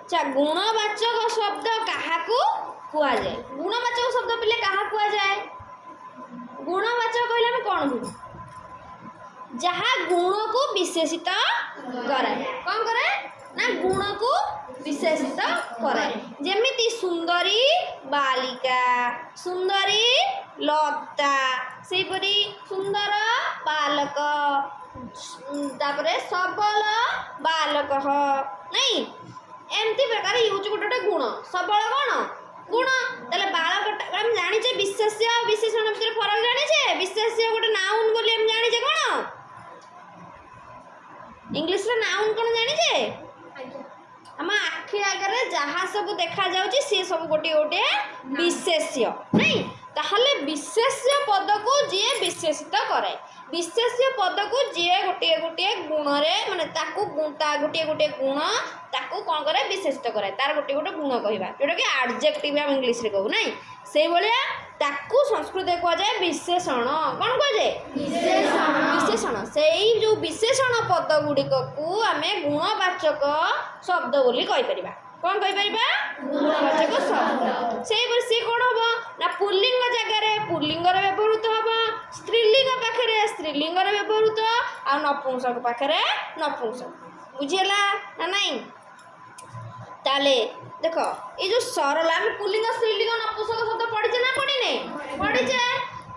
अच्छा गुणवाचक शब्द काहाकू कुआ जाए गुणवाचक शब्द पिले कहा कुआ जाए गुणवाचक कहले हम कौन बुझू जहाँ गुण को विशेषित कराए कौन करे ना गुण को विशेषित कराए जेमिति सुंदरी बालिका सुंदरी लता सेपरी सुंदर बालक तापरे सबल बालक नहीं एमती प्रकार यूज गोटे गुण सबल कौन गुण ताले बालक हम जानिचे विशेष्य विशेषण भितर फरक जानिचे विशेष्य गोटे नाउन बोली हम जानिचे कौन इंग्लिश रे नाउन कौन जानिचे हम आखि आगे जहाँ सब देखा जाउची से सब गोटे गोटे विशेष्य नहीं ताहले विशेष्य पद को जे विशेषित करे विशेष्य पद को जे गोटे गोटे गुण रे माने ताकू ता गोटे गोटे गुण ताकू कौन करे विशेषित करे तार गोटे गोटे गुण कहबा जोटा कि एडजेक्टिव हम इंग्लिश रे कहू नहीं से भलिया ताकू संस्कृत को जाए विशेषण कौन को जाए विशेषण सेई जो विशेषण पद गुड़िक को आमे गुणवाचक शब्द बोली कहि परिबा कौन कहि परिबा गुणवाचक शब्द सेई से कौन हो ना पुल्लिंग जगह रे पुल्लिंग रे व्यवहृत हो स्त्रीलिंग पाखरे स्त्रीलिंग रे व्यवहृत आ नपुंसक पाखरे नपुंसक बुझिला ना नहीं ताले देखो ये जो सरल आम पुल्लिंग स्त्रीलिंग नपुंसक शब्द पढ़ीचे ना पढ़ीने पढ़ीचे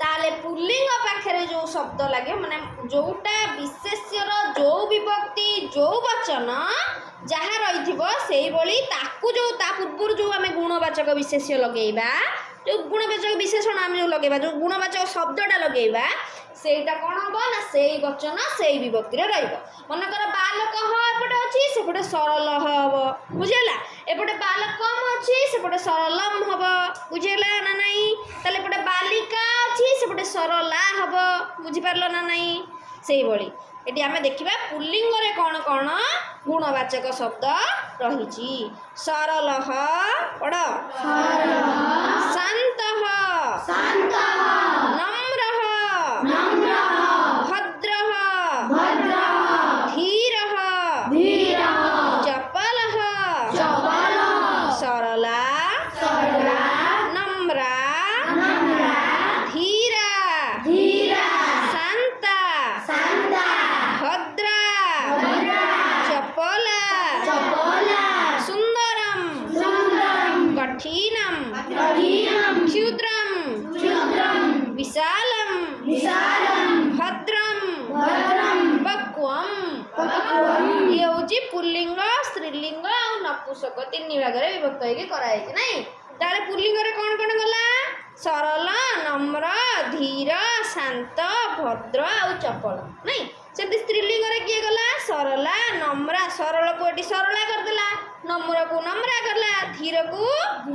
ताले पुल्लिंग पाखरे जो शब्द लगे माने जोटा विशेष्यर जो विभक्ति जो वचन जहाँ रही से ताकू जो ता पूर्व जो आम गुणवाचक विशेष्य लगेबा जो गुणवाचक विशेषण आम जो लगेबा जो गुणवाचक शब्दटा लगेबा सेटा कौन हम ना से वचन से विभक्ति मनकर बालक एपटे अच्छी सेपटे सरल हम बुझेगा एपटे बालकम अच्छी सेपटे सरलम हम बुझेगा ना नहीं ताले एपटे बालिका अच्छी सेपटे सरला हम बुझिपार ना नहीं से भली एटी आमे देखिबा पुल्लिंग रे कौन कौन गुणवाचक शब्द रही सरल पढ़ शांत नम्र भद्र धीर चपल सरला नम्रा धीरा शांता भद्रा चपला सुंदरम कठिनम क्षुद्रम विशालम भद्रम पक्वम ये होची पुल्लिंग स्त्रीलिंग और नपुंसक तीन भाग में विभक्त होगी नहीं ताले पुल्लिंग रे कौन कौन गला सरल नम्र धीर शांत भद्र और चपल नहीं से स्त्रीलिंग रे किए गला सरला नम्रा सरल को एटी सरला करदेला नम्र को नम्रा करला धीर को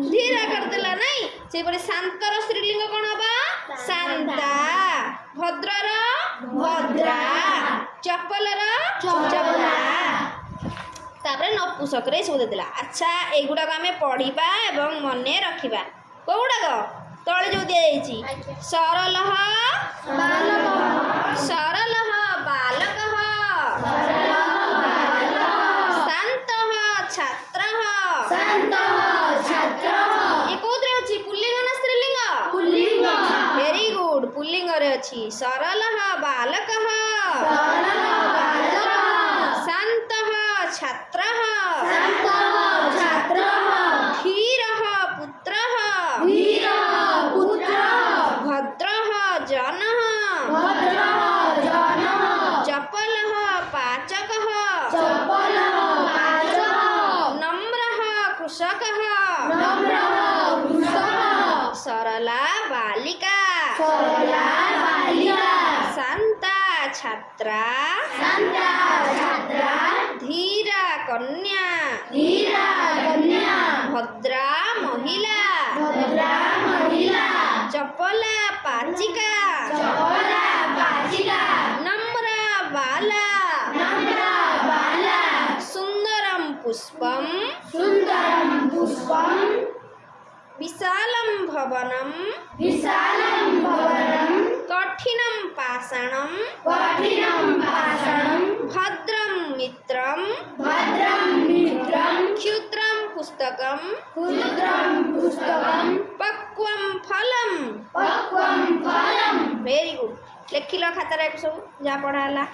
धीरा करदेला नहीं से परे शांतर स्त्रीलिंग कौन हबा शांता भद्रर भद्रा चपलर चपला तापर नपुंसक रे सब देला अच्छा एगुडा आमे पढ़िबा एवं मने रखिबा कोउडा तळे जो दिया जायछि सरल सरल बालक शांत छात्र ये कोद्रे अछि पुल्लिंग ना स्त्रीलिंग वेरी गुड पुल्लिंग रे अछि सरल बालक शांत छात्र धीर पुत्र भद्र जन चपल पाचक नम्र कृषक सरला बालिका शांता छात्रा धीरा कन्या भद्रा महिला चपला पाचिका नम्रा बाला सुंदरम पुष्पम विशालं भवनं कठिनं पाषाणं भद्रं मित्रं क्षुद्रं पुस्तकम क्षुद्रं पुस्तकं पक्वम फलम। पक्वं फलम्। Very good. लेखिल खातार सब जहाँ पढ़ा है।